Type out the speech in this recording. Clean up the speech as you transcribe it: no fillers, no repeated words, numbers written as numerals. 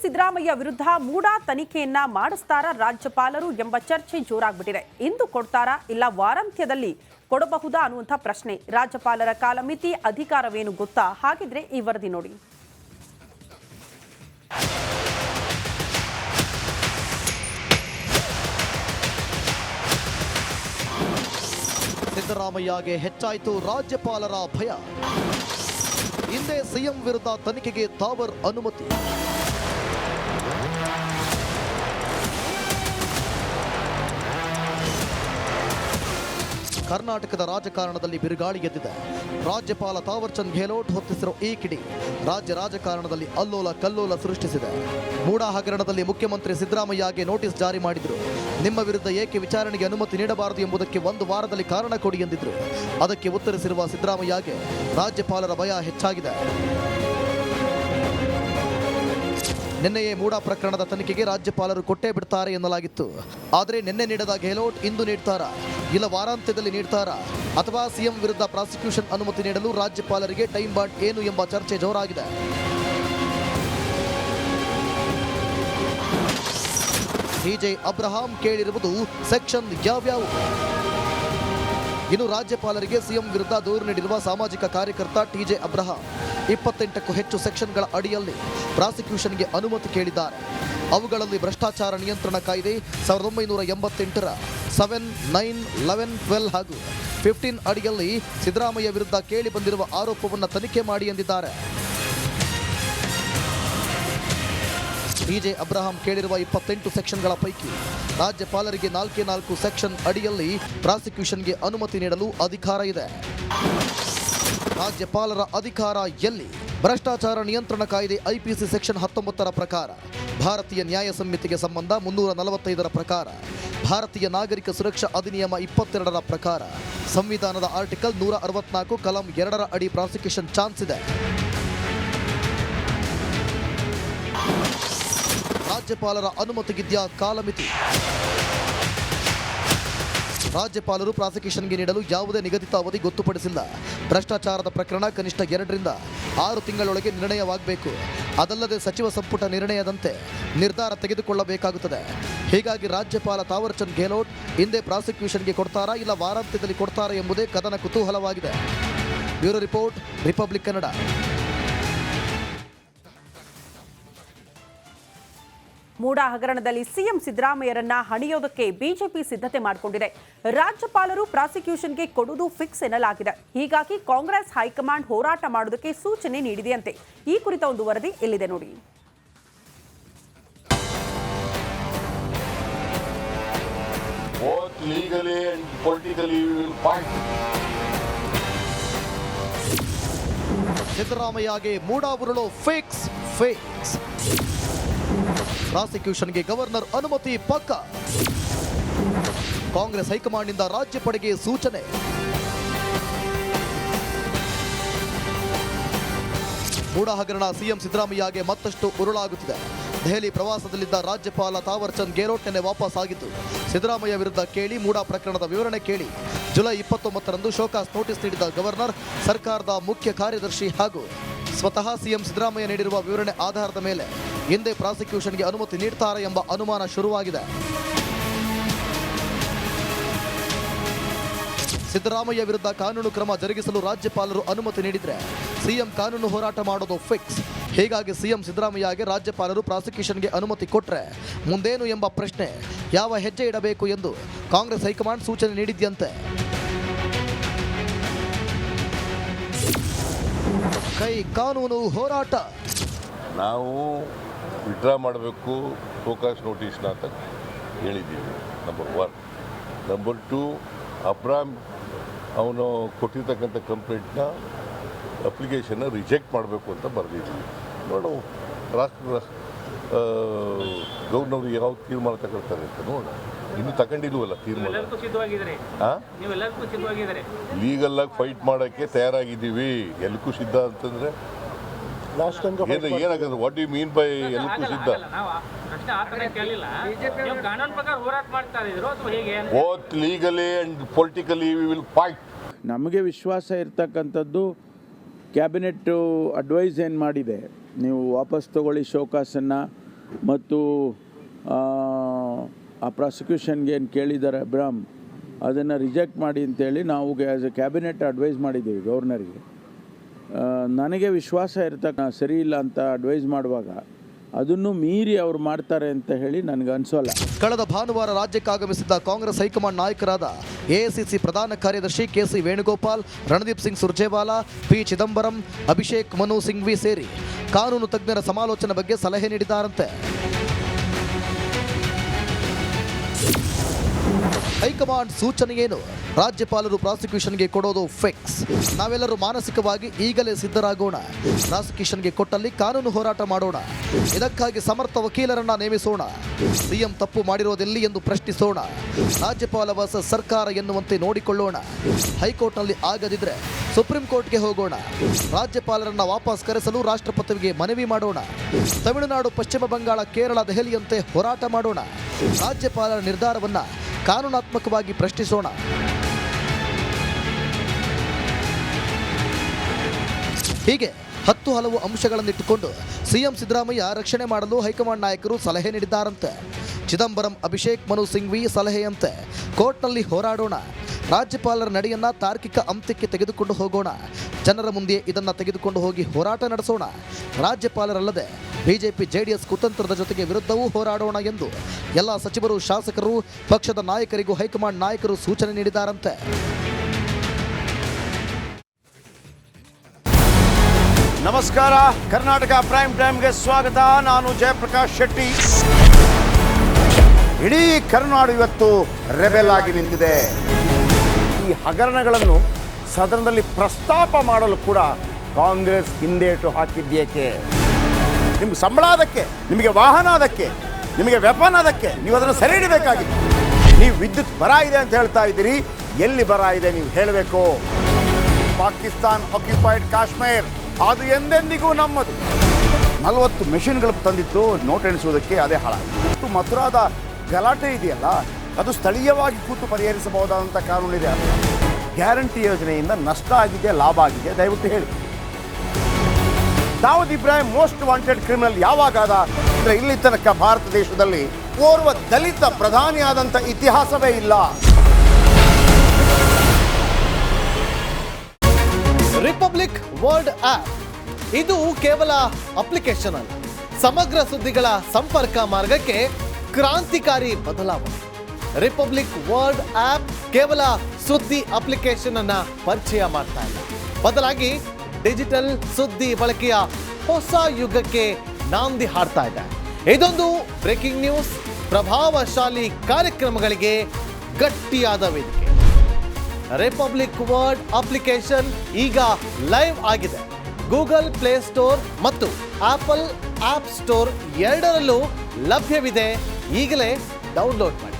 ಸಿದ್ದರಾಮಯ್ಯ ವಿರುದ್ಧ ಮೂಡಾ ತನಿಖೆಯನ್ನ ಮಾಡಿಸ್ತಾರಾ ರಾಜ್ಯಪಾಲರು ಎಂಬ ಚರ್ಚೆ ಜೋರಾಗ್ಬಿಟ್ಟಿದೆ. ಇಂದು ಕೊಡ್ತಾರಾ ಇಲ್ಲ ವಾರಾಂತ್ಯದಲ್ಲಿ ಕೊಡಬಹುದಾ ಅನ್ನುವಂಥ ಪ್ರಶ್ನೆ. ರಾಜ್ಯಪಾಲರ ಕಾಲಮಿತಿ ಅಧಿಕಾರವೇನು ಗೊತ್ತಾ? ಹಾಗಿದ್ರೆ ಈ ವರದಿ ನೋಡಿ. ಸಿದ್ದರಾಮಯ್ಯಗೆ ಹೆಚ್ಚಾಯಿತು ರಾಜ್ಯಪಾಲರ ಭಯ. ಹಿಂದೆ ಸಿಎಂ ವಿರುದ್ಧ ತನಿಖೆಗೆ ತಾವರ್ ಅನುಮತಿ. ಕರ್ನಾಟಕದ ರಾಜಕಾರಣದಲ್ಲಿ ಬಿರುಗಾಳಿ ಎದ್ದಿದೆ. ರಾಜ್ಯಪಾಲ ತಾವರ್ ಚಂದ್ ಗೆಹ್ಲೋಟ್ ಹೊತ್ತಿಸಿರೋ ಈ ಕಿಡಿ ರಾಜ್ಯ ರಾಜಕಾರಣದಲ್ಲಿ ಅಲ್ಲೋಲ ಕಲ್ಲೋಲ ಸೃಷ್ಟಿಸಿದೆ. ಮೂಡಾ ಹಗರಣದಲ್ಲಿ ಮುಖ್ಯಮಂತ್ರಿ ಸಿದ್ದರಾಮಯ್ಯಗೆ ನೋಟಿಸ್ ಜಾರಿ ಮಾಡಿದ್ರು. ನಿಮ್ಮ ವಿರುದ್ಧ ಏಕೆ ವಿಚಾರಣೆಗೆ ಅನುಮತಿ ನೀಡಬಾರದು ಎಂಬುದಕ್ಕೆ 1 ವಾರದಲ್ಲಿ ಕಾರಣ ಕೊಡಿ ಎಂದಿದ್ರು. ಅದಕ್ಕೆ ಉತ್ತರಿಸಿರುವ ಸಿದ್ದರಾಮಯ್ಯಗೆ ರಾಜ್ಯಪಾಲರ ಭಯ ಹೆಚ್ಚಾಗಿದೆ. ನಿನ್ನೆಯೇ ಮೂಡಾ ಪ್ರಕರಣದ ತನಿಖೆಗೆ ರಾಜ್ಯಪಾಲರು ಕೊಟ್ಟೇ ಬಿಡ್ತಾರೆ ಎನ್ನಲಾಗಿತ್ತು. ಆದರೆ ನಿನ್ನೆ ನೀಡದ ಗೆಹ್ಲೋಟ್ ಇಂದು ನೀಡ್ತಾರಾ ಇಲ್ಲ ವಾರಾಂತ್ಯದಲ್ಲಿ ನೀಡ್ತಾರಾ ಅಥವಾ ಸಿಎಂ ವಿರುದ್ಧ ಪ್ರಾಸಿಕ್ಯೂಷನ್ ಅನುಮತಿ ನೀಡಲು ರಾಜ್ಯಪಾಲರಿಗೆ ಟೈಮ್ ಬಾಂಡ್ ಏನು ಎಂಬ ಚರ್ಚೆ ಜೋರಾಗಿದೆ. ಟಿಜೆ ಅಬ್ರಹಾಂ ಕೇಳಿರುವುದು ಸೆಕ್ಷನ್ ಯಾವ್ಯಾವು? ಇನ್ನು ರಾಜ್ಯಪಾಲರಿಗೆ ಸಿಎಂ ವಿರುದ್ಧ ದೂರು ನೀಡಿರುವ ಸಾಮಾಜಿಕ ಕಾರ್ಯಕರ್ತ ಟಿಜೆ ಅಬ್ರಹಾಂ 28ಕ್ಕೂ ಹೆಚ್ಚು ಸೆಕ್ಷನ್ಗಳ ಅಡಿಯಲ್ಲಿ ಪ್ರಾಸಿಕ್ಯೂಷನ್ಗೆ ಅನುಮತಿ ಕೇಳಿದ್ದಾರೆ. ಅವುಗಳಲ್ಲಿ ಭ್ರಷ್ಟಾಚಾರ ನಿಯಂತ್ರಣ ಕಾಯ್ದೆ 1988ರ 7, 9, 11, 12 ಹಾಗೂ 15 ಅಡಿಯಲ್ಲಿ ಸಿದ್ದರಾಮಯ್ಯ ವಿರುದ್ಧ ಕೇಳಿ ಬಂದಿರುವ ಆರೋಪವನ್ನು ತನಿಖೆ ಮಾಡಿ ಎಂದಿದ್ದಾರೆ. ಟಿಜೆ ಅಬ್ರಹಾಂ ಕೇಳಿರುವ 28 ಸೆಕ್ಷನ್ಗಳ ಪೈಕಿ ರಾಜ್ಯಪಾಲರಿಗೆ 4 ಸೆಕ್ಷನ್ ಅಡಿಯಲ್ಲಿ ಪ್ರಾಸಿಕ್ಯೂಷನ್ಗೆ ಅನುಮತಿ ನೀಡಲು ಅಧಿಕಾರ ಇದೆ. ರಾಜ್ಯಪಾಲರ ಅಧಿಕಾರ ಎಲ್ಲಿ? ಭ್ರಷ್ಟಾಚಾರ ನಿಯಂತ್ರಣ ಕಾಯ್ದೆ ಐಪಿಸಿ ಸೆಕ್ಷನ್ 19ರ ಪ್ರಕಾರ, ಭಾರತೀಯ ನ್ಯಾಯ ಸಂಹಿತೆಗೆ ಸಂಬಂಧ 345ರ ಪ್ರಕಾರ, ಭಾರತೀಯ ನಾಗರಿಕ ಸುರಕ್ಷಾ ಅಧಿನಿಯಮ 22ರ ಪ್ರಕಾರ, ಸಂವಿಧಾನದ ಆರ್ಟಿಕಲ್ 164 ಕಲಂ 2ರ ಅಡಿ ಪ್ರಾಸಿಕ್ಯೂಷನ್ ಚಾನ್ಸ್ ಇದೆ. ರಾಜ್ಯಪಾಲರ ಅನುಮತಿಗಿದ್ಯಾ ಕಾಲಮಿತಿ? ರಾಜ್ಯಪಾಲರು ಪ್ರಾಸಿಕ್ಯೂಷನ್ಗೆ ನೀಡಲು ಯಾವುದೇ ನಿಗದಿತ ಅವಧಿ ಗೊತ್ತುಪಡಿಸಿಲ್ಲ. ಭ್ರಷ್ಟಾಚಾರದ ಪ್ರಕರಣ ಕನಿಷ್ಠ 2 ರಿಂದ 6 ತಿಂಗಳೊಳಗೆ ನಿರ್ಣಯವಾಗಬೇಕು. ಅದಲ್ಲದೆ ಸಚಿವ ಸಂಪುಟ ನಿರ್ಣಯದಂತೆ ನಿರ್ಧಾರ ತೆಗೆದುಕೊಳ್ಳಬೇಕಾಗುತ್ತದೆ. ಹೀಗಾಗಿ ರಾಜ್ಯಪಾಲ ತಾವರ್ ಚಂದ್ ಗೆಹ್ಲೋಟ್ ಹಿಂದೆ ಪ್ರಾಸಿಕ್ಯೂಷನ್ಗೆ ಕೊಡ್ತಾರಾ ಇಲ್ಲ ವಾರಾಂತ್ಯದಲ್ಲಿ ಕೊಡ್ತಾರಾ ಎಂಬುದೇ ಕದನ ಕುತೂಹಲವಾಗಿದೆ. Bureau report, Republic Kannada. MUDA ಹಗರಣದಲ್ಲಿ ಸಿಎಂ ಸಿದ್ದರಾಮಯ್ಯರನ್ನ ಹಣಿಯೋದಕ್ಕೆ ಬಿಜೆಪಿ ಸಿದ್ಧತೆ ಮಾಡಿಕೊಂಡಿದೆ. ರಾಜ್ಯಪಾಲರು ಪ್ರಾಸಿಕ್ಯೂಷನ್ಗೆ ಕೊಡುವುದು ಫಿಕ್ಸ್ ಎನ್ನಲಾಗಿದೆ. ಹೀಗಾಗಿ ಕಾಂಗ್ರೆಸ್ ಹೈಕಮಾಂಡ್ ಹೋರಾಟ ಮಾಡೋದಕ್ಕೆ ಸೂಚನೆ ನೀಡಿದೆಯಂತೆ. ಈ ಕುರಿತ ಒಂದು ವರದಿ ಇಲ್ಲಿದೆ ನೋಡಿ. ಸಿದ್ದರಾಮಯ್ಯಗೆ ಮೂಡಾ ಉರುಳೋ ಫಿಕ್ಸ್. ಪ್ರಾಸಿಕ್ಯೂಷನ್ಗೆ ಗವರ್ನರ್ ಅನುಮತಿ ಪಕ್ಕ. ಕಾಂಗ್ರೆಸ್ ಹೈಕಮಾಂಡ್ನಿಂದ ರಾಜ್ಯಪಡೆಗೆ ಸೂಚನೆ. ಮೂಡಾ ಹಗರಣ ಸಿಎಂ ಸಿದ್ದರಾಮಯ್ಯಗೆ ಮತ್ತಷ್ಟು ಉರುಳಾಗುತ್ತಿದೆ. ದೆಹಲಿ ಪ್ರವಾಸದಲ್ಲಿದ್ದ ರಾಜ್ಯಪಾಲ ತಾವರ್ ಚಂದ್ ಗೆಹ್ಲೋಟ್ ನಿನ್ನೆ ವಾಪಸ್ ಆಗಿದ್ದು, ಸಿದ್ದರಾಮಯ್ಯ ವಿರುದ್ಧ ಕೇಳಿ ಮೂಡಾ ಪ್ರಕರಣದ ವಿವರಣೆ ಕೇಳಿ ಜುಲೈ 29ರಂದು ಶೋಕಾಸ್ ನೋಟಿಸ್ ನೀಡಿದ ಗವರ್ನರ್ ಸರ್ಕಾರದ ಮುಖ್ಯ ಕಾರ್ಯದರ್ಶಿ ಹಾಗೂ ಸ್ವತಃ ಸಿಎಂ ಸಿದ್ದರಾಮಯ್ಯ ನೀಡಿರುವ ವಿವರಣೆ ಆಧಾರದ ಮೇಲೆ ಹಿಂದೆ ಪ್ರಾಸಿಕ್ಯೂಷನ್ಗೆ ಅನುಮತಿ ನೀಡ್ತಾರೆ ಎಂಬ ಅನುಮಾನ ಶುರುವಾಗಿದೆ. ಸಿದ್ದರಾಮಯ್ಯ ವಿರುದ್ಧ ಕಾನೂನು ಕ್ರಮ ಜರುಗಿಸಲು ರಾಜ್ಯಪಾಲರು ಅನುಮತಿ ನೀಡಿದ್ರೆ ಸಿಎಂ ಕಾನೂನು ಹೋರಾಟ ಮಾಡೋದು ಫಿಕ್ಸ್. ಹೀಗಾಗಿ ಸಿಎಂ ಸಿದ್ದರಾಮಯ್ಯಗೆ ರಾಜ್ಯಪಾಲರು ಪ್ರಾಸಿಕ್ಯೂಷನ್ಗೆ ಅನುಮತಿ ಕೊಟ್ರೆ ಮುಂದೇನು ಎಂಬ ಪ್ರಶ್ನೆ. ಯಾವ ಹೆಜ್ಜೆ ಇಡಬೇಕು ಎಂದು ಕಾಂಗ್ರೆಸ್ ಹೈಕಮಾಂಡ್ ಸೂಚನೆ ನೀಡಿದ್ಯಂತೆ. ಕೈ ಕಾನೂನು ಹೋರಾಟ. ನಾವು ವಿಡ್ರಾ ಮಾಡಬೇಕು ಫೋಕಸ್ ನೋಟಿಸ್ನ ಅಂತ ಹೇಳಿದ್ದೀವಿ. ನಂಬರ್ 1. ನಂಬರ್ 2, ಅಬ್ರಾಮ್ ಅವನು ಕೊಟ್ಟಿರ್ತಕ್ಕಂಥ ಕಂಪ್ಲೇಂಟ್ನ ಅಪ್ಲಿಕೇಶನ್ನ ರಿಜೆಕ್ಟ್ ಮಾಡಬೇಕು ಅಂತ ಬರೆದಿದ್ದೀವಿ. ನೋಡು ಗವರ್ನರ್ ಯಾವ ತೀರ್ಮಾನ ತಗೊಳ್ತಾರೆ ಅಂತ ನೋಡೋಣ. ಇನ್ನೂ ತಗೊಂಡಿಲ್ವಲ್ಲ ತೀರ್ಮಾನ. ಲೀಗಲ್ ಆಗಿ ಫೈಟ್ ಮಾಡೋಕ್ಕೆ ತಯಾರಾಗಿದ್ದೀವಿ. ಎಲ್ಲಕ್ಕೂ ಸಿದ್ಧ ಅಂತಂದರೆ ಏನಾಗುತ್ತೆ? ವಾಟ್ ಯು ಮೀನ್ ಬೈ ಎಲ್ಲಕ್ಕೂ ಸಿದ್ಧ? Both legally and politically we will fight. ನಮಗೆ ವಿಶ್ವಾಸ ಇರ್ತಕ್ಕಂಥದ್ದು ಕ್ಯಾಬಿನೆಟ್ ಅಡ್ವೈಸ್ ಏನು ಮಾಡಿದೆ, ನೀವು ವಾಪಸ್ ತಗೊಳ್ಳಿ ಶೋಕಾಸನ್ನು, ಮತ್ತು ಆ ಪ್ರಾಸಿಕ್ಯೂಷನ್ಗೆ ಏನು ಕೇಳಿದ್ದಾರೆ ಅಬ್ರಾಮ್ ಅದನ್ನು ರಿಜೆಕ್ಟ್ ಮಾಡಿ ಅಂತೇಳಿ ನಾವು ಆ್ಯಸ್ ಎ ಕ್ಯಾಬಿನೆಟ್ ಅಡ್ವೈಸ್ ಮಾಡಿದ್ದೀವಿ ಗವರ್ನರ್ಗೆ. ನನಗೆ ವಿಶ್ವಾಸ ಇರ್ತಕ್ಕ ಸರಿ ಇಲ್ಲ ಅಂತ ಅಡ್ವೈಸ್ ಮಾಡುವಾಗ ಅದನ್ನು ಮೀರಿ ಅವ್ರು ಮಾಡ್ತಾರೆ ಅಂತ ಹೇಳಿ ನನಗೆ ಅನಿಸೋಲ್ಲ. ಕಳೆದ ಭಾನುವಾರ ರಾಜ್ಯಕ್ಕಾಗಮಿಸಿದ್ದ ಕಾಂಗ್ರೆಸ್ ಹೈಕಮಾಂಡ್ ನಾಯಕರಾದ ಎಐಸಿಸಿ ಪ್ರಧಾನ ಕಾರ್ಯದರ್ಶಿ ಕೆಸಿ ವೇಣುಗೋಪಾಲ್, ರಣದೀಪ್ ಸಿಂಗ್ ಸುರ್ಜೇವಾಲಾ, ಪಿ ಚಿದಂಬರಂ, ಅಭಿಷೇಕ್ ಮನು ಸಿಂಘ್ವಿ ಸೇರಿ ಕಾನೂನು ತಜ್ಞರ ಸಮಾಲೋಚನೆ ಬಗ್ಗೆ ಸಲಹೆ ನೀಡಿದ್ದಾರಂತೆ. ಹೈಕಮಾಂಡ್ ಸೂಚನೆ ಏನು? ರಾಜ್ಯಪಾಲರು ಪ್ರಾಸಿಕ್ಯೂಷನ್ಗೆ ಕೊಡೋದು ಫಿಕ್ಸ್. ನಾವೆಲ್ಲರೂ ಮಾನಸಿಕವಾಗಿ ಈಗಲೇ ಸಿದ್ಧರಾಗೋಣ. ಪ್ರಾಸಿಕ್ಯೂಷನ್ಗೆ ಕೊಟ್ಟಲ್ಲಿ ಕಾನೂನು ಹೋರಾಟ ಮಾಡೋಣ. ಇದಕ್ಕಾಗಿ ಸಮರ್ಥ ವಕೀಲರನ್ನ ನೇಮಿಸೋಣ. ಸಿಎಂ ತಪ್ಪು ಮಾಡಿರೋದೆಲ್ಲಿ ಎಂದು ಪ್ರಶ್ನಿಸೋಣ. ರಾಜ್ಯಪಾಲ ವರ್ಸಸ್ ಸರ್ಕಾರ ಎನ್ನುವಂತೆ ನೋಡಿಕೊಳ್ಳೋಣ. ಹೈಕೋರ್ಟ್ನಲ್ಲಿ ಆಗದಿದ್ರೆ ಸುಪ್ರೀಂ ಕೋರ್ಟ್ಗೆ ಹೋಗೋಣ. ರಾಜ್ಯಪಾಲರನ್ನ ವಾಪಸ್ ಕರೆಸಲು ರಾಷ್ಟ್ರಪತಿಗೆ ಮನವಿ ಮಾಡೋಣ. ತಮಿಳುನಾಡು, ಪಶ್ಚಿಮ ಬಂಗಾಳ, ಕೇರಳ, ದೆಹಲಿಯಂತೆ ಹೋರಾಟ ಮಾಡೋಣ. ರಾಜ್ಯಪಾಲರ ನಿರ್ಧಾರವನ್ನ ಕಾನೂನಾತ್ಮಕವಾಗಿ ಪ್ರಶ್ನಿಸೋಣ. ಹೀಗೆ 10 ಹಲವು ಅಂಶಗಳನ್ನಿಟ್ಟುಕೊಂಡು ಸಿಎಂ ಸಿದ್ದರಾಮಯ್ಯ ರಕ್ಷಣೆ ಮಾಡಲು ಹೈಕಮಾಂಡ್ ನಾಯಕರು ಸಲಹೆ ನೀಡಿದ್ದಾರಂತೆ. ಚಿದಂಬರಂ, ಅಭಿಷೇಕ್ ಮನು ಸಿಂಘ್ವಿ ಸಲಹೆಯಂತೆ ಕೋರ್ಟ್ನಲ್ಲಿ ಹೋರಾಡೋಣ. ರಾಜ್ಯಪಾಲರ ನಡೆಯನ್ನ ತಾರ್ಕಿಕ ಅಂತ್ಯಕ್ಕೆ ತೆಗೆದುಕೊಂಡು ಹೋಗೋಣ. ಜನರ ಮುಂದೆ ಇದನ್ನು ತೆಗೆದುಕೊಂಡು ಹೋಗಿ ಹೋರಾಟ ನಡೆಸೋಣ. ರಾಜ್ಯಪಾಲರಲ್ಲದೆ ಬಿಜೆಪಿ ಜೆಡಿಎಸ್ ಕುತಂತ್ರದ ಜೊತೆಗೆ ವಿರುದ್ಧವೂ ಹೋರಾಡೋಣ ಎಂದು ಎಲ್ಲ ಸಚಿವರು, ಶಾಸಕರು, ಪಕ್ಷದ ನಾಯಕರಿಗೂ ಹೈಕಮಾಂಡ್ ನಾಯಕರು ಸೂಚನೆ ನೀಡಿದ್ದಾರಂತೆ. ನಮಸ್ಕಾರ, ಕರ್ನಾಟಕ ಪ್ರೈಮ್ ಟೈಮ್ಗೆ ಸ್ವಾಗತ. ನಾನು ಜಯಪ್ರಕಾಶ್ ಶೆಟ್ಟಿ. ಇಡೀ ಕರ್ನಾಡು ಇವತ್ತು ರೆಬೆಲ್ ಆಗಿ ನಿಂತಿದೆ. ಈ ಹಗರಣಗಳನ್ನು ಸದನದಲ್ಲಿ ಪ್ರಸ್ತಾಪ ಮಾಡಲು ಕೂಡ ಕಾಂಗ್ರೆಸ್ ಹಿಂದೇಟು ಹಾಕಿದ್ದೇಕೆ? ನಿಮ್ಗೆ ಸಂಬಳ ಅದಕ್ಕೆ, ನಿಮಗೆ ವಾಹನ ಅದಕ್ಕೆ, ನಿಮಗೆ ವೆಪನ್ ಅದಕ್ಕೆ, ನೀವು ಅದನ್ನು ಸೆರೆ ಹಿಡಿಬೇಕಾಗಿತ್ತು. ನೀವು ವಿದ್ಯುತ್ ಬರ ಇದೆ ಅಂತ ಹೇಳ್ತಾ ಇದ್ದೀರಿ, ಎಲ್ಲಿ ಬರ ಇದೆ ನೀವು ಹೇಳಬೇಕು. ಪಾಕಿಸ್ತಾನ್ ಆಕ್ಯುಪೈಡ್ ಕಾಶ್ಮೀರ್ ಅದು ಎಂದೆಂದಿಗೂ ನಮ್ಮದು. 40 ಮೆಷಿನ್ಗಳು ತಂದಿತ್ತು ನೋಟ್ ಎಣಿಸುವುದಕ್ಕೆ, ಅದೇ ಹಾಳಾಯಿತು. ಮಥುರಾದ ಗಲಾಟೆ ಇದೆಯಲ್ಲ, ಅದು ಸ್ಥಳೀಯವಾಗಿ ಕೂತು ಪರಿಹರಿಸಬಹುದಾದಂಥ ಕಾನೂನಿದೆ. ಗ್ಯಾರಂಟಿ ಯೋಜನೆಯಿಂದ ನಷ್ಟ ಆಗಿದೆ, ಲಾಭ ಆಗಿದೆ, ದಯವಿಟ್ಟು ಹೇಳಿ. Dawood Ibrahim most wanted criminal ಯಾವಾಗಾದ ಅಂದರೆ ಇಲ್ಲಿ ತನಕ ಭಾರತ ದೇಶದಲ್ಲಿ ಓರ್ವ ದಲಿತ ಪ್ರಧಾನಿಯಾದಂಥ ಇತಿಹಾಸವೇ ಇಲ್ಲ. ರಿಪಬ್ಲಿಕ್ ವರ್ಲ್ಡ್ ಆಪ್ ಇದು ಕೇವಲ ಅಪ್ಲಿಕೇಶನ್ ಅಲ್ಲ, ಸಮಗ್ರ ಸುದ್ದಿಗಳ ಸಂಪರ್ಕ ಮಾರ್ಗಕ್ಕೆ ಕ್ರಾಂತಿಕಾರಿ ಬದಲಾವಣೆ. ರಿಪಬ್ಲಿಕ್ ವರ್ಲ್ಡ್ ಆಪ್ ಕೇವಲ ಸುದ್ದಿ ಅಪ್ಲಿಕೇಶನ್ ಅನ್ನ ಪರಿಚಯ ಮಾಡ್ತಾ ಇಲ್ಲ, ಬದಲಾಗಿ ಡಿಜಿಟಲ್ ಸುದ್ದಿ ಬಳಕೆಯ ಹೊಸ ಯುಗಕ್ಕೆ ನಾಂದಿ ಹಾಡ್ತಾ ಇದೆ. ಇದೊಂದು ಬ್ರೇಕಿಂಗ್ ನ್ಯೂಸ್, ಪ್ರಭಾವಶಾಲಿ ಕಾರ್ಯಕ್ರಮಗಳಿಗೆ ಗಟ್ಟಿಯಾದ ವೇದಿಕೆ. ರಿಪಬ್ಲಿಕ್ ವರ್ಲ್ಡ್ ಅಪ್ಲಿಕೇಶನ್ ಈಗ ಲೈವ್ ಆಗಿದೆ. ಗೂಗಲ್ ಪ್ಲೇ ಸ್ಟೋರ್ ಮತ್ತು ಆಪಲ್ ಆಪ್ ಸ್ಟೋರ್ ಎರಡರಲ್ಲೂ ಲಭ್ಯವಿದೆ. ಈಗಲೇ ಡೌನ್ಲೋಡ್ ಮಾಡಿ.